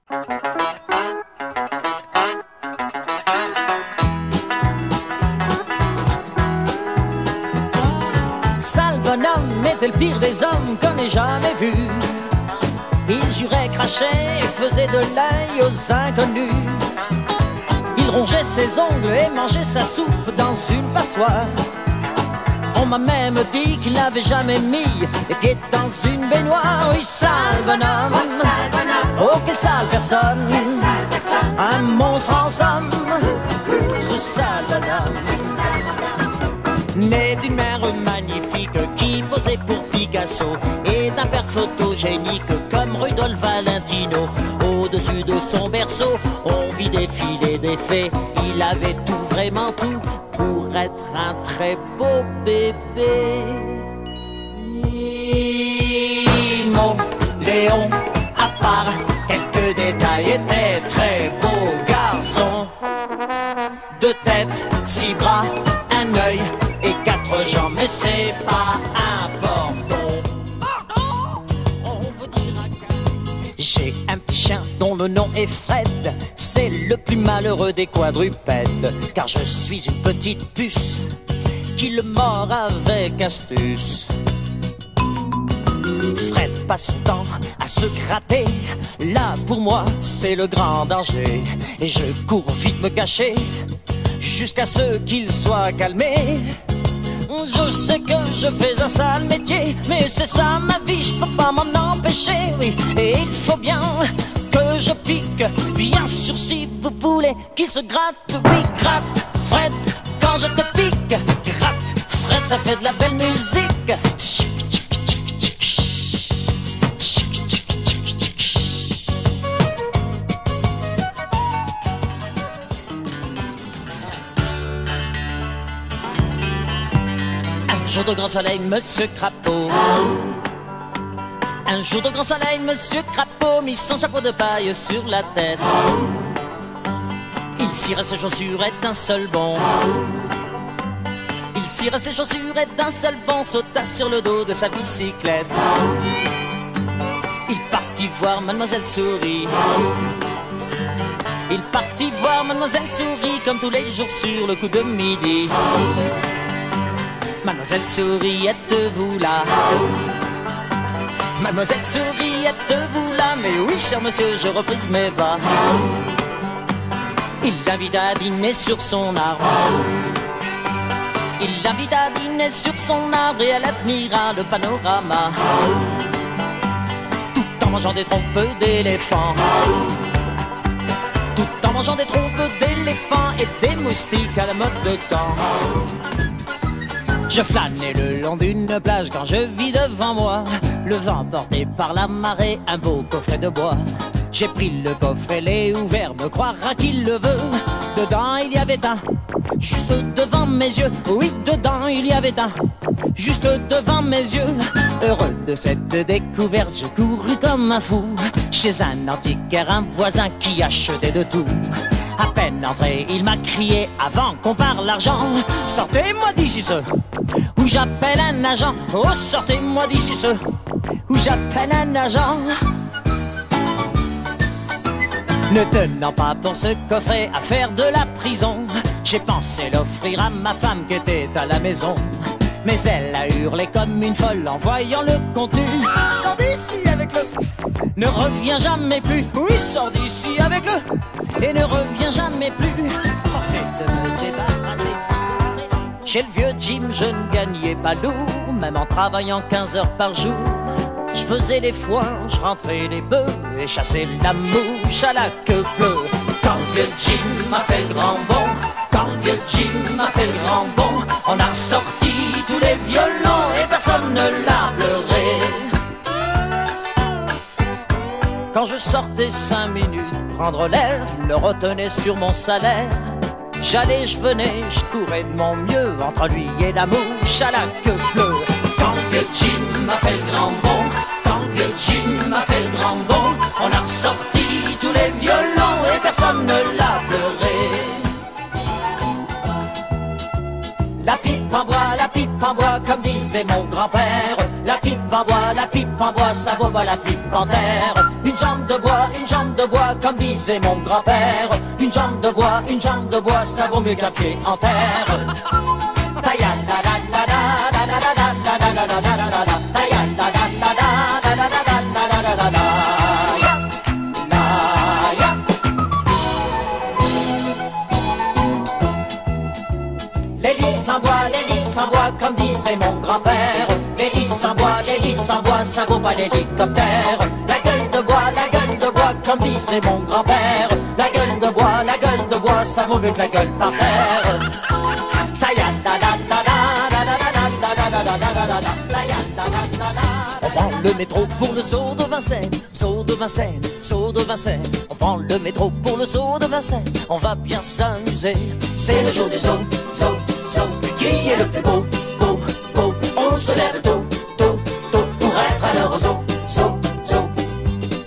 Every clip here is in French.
Sale bonhomme était le pire des hommes qu'on ait jamais vu. Il jurait, crachait et faisait de l'œil aux inconnus. Il rongeait ses ongles et mangeait sa soupe dans une passoire. On m'a même dit qu'il n'avait jamais mis les pieds dans une baignoire. Oui, sale bonhomme, oh quelle sale personne, un monstre en somme, ce sale bonhomme. Né d'une mère magnifique qui posait pour Picasso et d'un père photogénique comme Rudolph Valentino. Au-dessus de son berceau, on vit défiler des fées. Il avait tout, vraiment tout, pour être un très beau bébé. Simon Léon, à part quelques détails, était très beau garçon. Deux têtes, six bras, un œil et quatre jambes, mais c'est pas important. J'ai un petit chien dont le nom est Fred. C'est le plus malheureux des quadrupèdes, car je suis une petite puce qui le mord avec astuce. Fred passe son temps à se gratter. Là pour moi c'est le grand danger, et je cours vite me cacher jusqu'à ce qu'il soit calmé. Je sais que je fais un sale métier, mais c'est ça ma vie, je peux pas m'en empêcher, oui. Et il faut bien que je pique, bien sûr si vous voulez qu'il se gratte, oui, gratte, Fred, quand je te pique, gratte, Fred, ça fait de la belle musique. Un jour de grand soleil, monsieur Crapaud. Un jour de grand soleil, monsieur Crapaud mit son chapeau de paille sur la tête. Il cira ses chaussures et d'un seul bond. Il cira ses chaussures et d'un seul bond sauta sur le dos de sa bicyclette. Il partit voir Mademoiselle Souris. Il partit voir Mademoiselle Souris comme tous les jours sur le coup de midi. Mademoiselle Souris, êtes-vous là? Mademoiselle Souris, êtes-vous là? Mais oui, cher monsieur, je reprise mes bas. Il l'invita à dîner sur son arbre. Il l'invita à dîner sur son arbre et elle admira le panorama, tout en mangeant des trompes d'éléphants. Tout en mangeant des trompes d'éléphants et des moustiques à la mode de camp. Je flânais le long d'une plage quand je vis devant moi, le vent porté par la marée, un beau coffret de bois. J'ai pris le coffret, l'ai ouvert, me croira qu'il le veut. Dedans il y avait un, juste devant mes yeux. Oui, dedans il y avait un, juste devant mes yeux. Heureux de cette découverte, je courus comme un fou chez un antiquaire, un voisin qui achetait de tout. À peine entré, il m'a crié avant qu'on parle argent: sortez-moi d'ici ce, ou j'appelle un agent. Oh, sortez-moi d'ici ce, ou j'appelle un agent. Ne tenant pas pour ce coffret à faire de la prison, j'ai pensé l'offrir à ma femme qui était à la maison. Mais elle a hurlé comme une folle en voyant le contenu. Sors d'ici avec le, ne reviens jamais plus. Oui, sors d'ici avec le, et ne reviens jamais plus. Forcé de me débarrasser. Chez le vieux Jim, je ne gagnais pas lourd, même en travaillant 15 heures par jour. Je faisais les foins, je rentrais les bœufs et chassais la mouche à la queue bleue. Quand le vieux Jim m'a fait le grand bond, quand le vieux Jim m'a fait le grand bond, on a ressorti tous les violons et personne ne l'a pleuré. Quand je sortais 5 minutes prendre l'air, il le retenait sur mon salaire. J'allais, je venais, je courais de mon mieux entre lui et la mouche à la queue bleue. Quand le vieux Jim m'a fait le grand bond, quand le vieux Jim m'a fait le grand bond, on a ressorti tous les violons et personne ne l'a pleuré. La pipe en bois, comme disait mon grand-père. La pipe en bois, ça vaut pas la pipe en terre. Une une jambe de bois, comme disait mon grand-père. Une jambe de bois, ça vaut mieux qu'un pied en terre. Les lys en bois, comme disait mon grand-père. Les lys en bois, ça vaut pas l'hélicoptère. La gueule de bois, comme disait mon grand-père. La gueule de bois, ça vaut mieux que la gueule par terre. On prend le métro pour le saut de Vincennes, saut de Vincennes, saut de Vincennes. On prend le métro pour le saut de Vincennes, on va bien s'amuser. C'est le jour du saut, saut, saut, qui est le plus beau, beau, beau. On se lève tôt, tôt, tôt, pour être à l'heure au saut, saut, saut.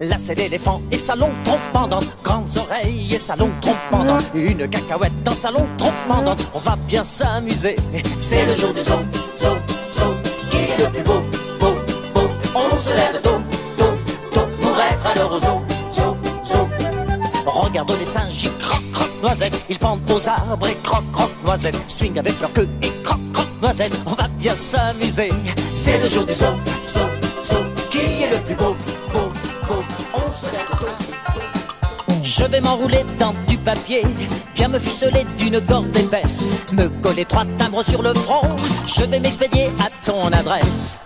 Là c'est l'éléphant et sa longue trompe pendante, grandes oreilles et sa longue trompe pendante. Une cacahuète dans sa longue trompe pendante, on va bien s'amuser. C'est le jour du saut, saut, saut, qui est le plus beau, beau, beau. On se lève tôt, tôt, tôt, pour être à l'heure au saut, saut, saut. Regarde les singes, ils croquent, croquent, noisettes. Ils pendent aux arbres et croquent, croquent, noisettes. Swing avec leur queue et croquent, croquent, noisettes. On va bien s'amuser. C'est le jour du saut, saut, saut, qui est le plus beau, beau, beau. On se lève tôt, tôt. Je vais m'enrouler dans du papier, bien me ficeler d'une corde épaisse, me coller 3 timbres sur le front. Je vais m'expédier à ton adresse.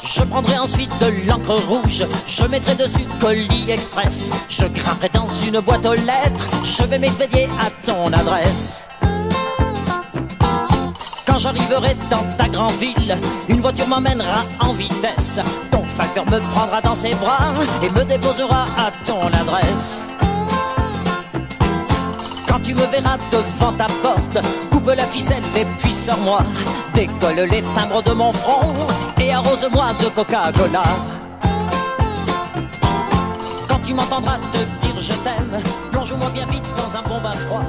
Je prendrai ensuite de l'encre rouge, je mettrai dessus colis express. Je grimperai dans une boîte aux lettres, je vais m'expédier à ton adresse. Quand j'arriverai dans ta grande ville, une voiture m'emmènera en vitesse. Ton facteur me prendra dans ses bras et me déposera à ton adresse. Quand tu me verras devant ta porte, coupe la ficelle et puis sors-moi. Décolle les timbres de mon front et arrose-moi de Coca-Cola. Quand tu m'entendras te dire je t'aime, plonge-moi bien vite dans un bon bain froid.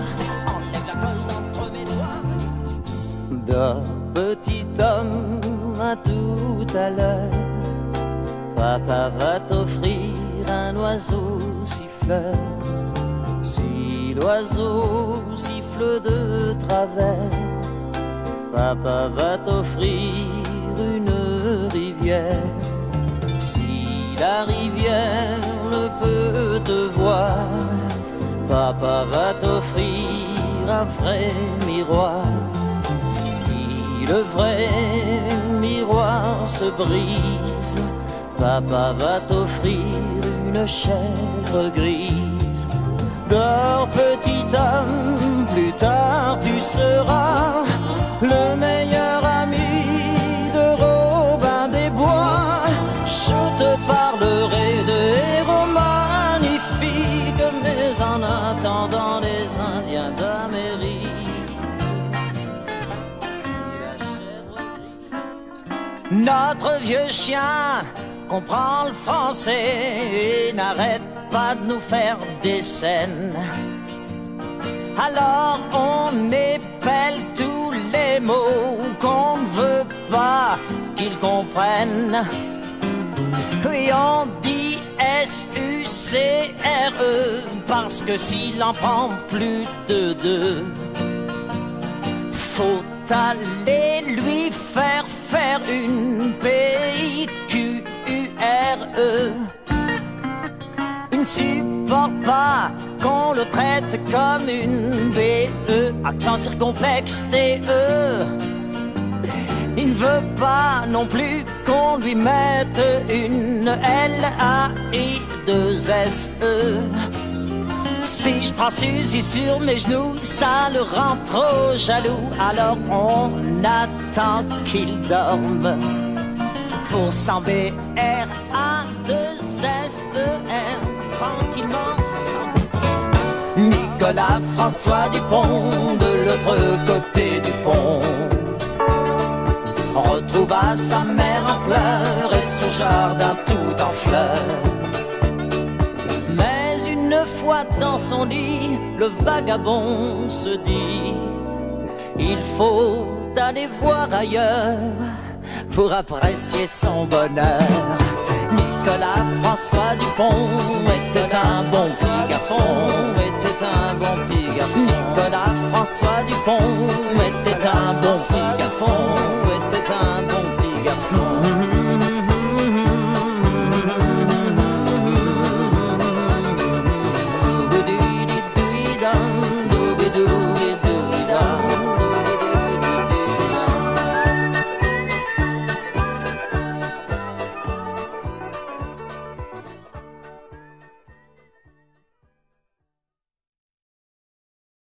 Enlève la colle d'entre mes doigts. Dors, petit homme, à tout à l'heure. Papa va t'offrir un oiseau siffleur. Si l'oiseau siffle de travers, papa va t'offrir une rivière. Si la rivière ne peut te voir, papa va t'offrir un vrai miroir. Si le vrai miroir se brise, papa va t'offrir une chèvre grise. Dors petit homme, plus tard tu seras le meilleur ami de Robin des Bois. Je te parlerai de héros magnifiques, mais en attendant les Indiens d'Amérique. Notre vieux chien comprend le français et n'arrête pas de nous faire des scènes. Alors on épelle tous les mots qu'on ne veut pas qu'ils comprennent. Oui, on dit S-U-C-R-E parce que s'il en prend plus de 2, faut aller lui faire une P-I-Q-U-R-E. Il ne supporte pas qu'on le traite comme une B-E, accent circonflexe T-E. Il ne veut pas non plus qu'on lui mette une L-A-I-2-S-E. Si je prends Suzy sur mes genoux, ça le rend trop jaloux. Alors on attend qu'il dorme pour s'en B-R-A-2-S-E-R tranquillement. Nicolas François Dupont de l'autre côté du pont retrouva sa mère en pleurs et son jardin tout en fleurs. Mais une fois dans son lit, le vagabond se dit: il faut aller voir ailleurs pour apprécier son bonheur. Nicolas François Dupont était un bon petit garçon, était un bon petit garçon. Nicolas François Dupont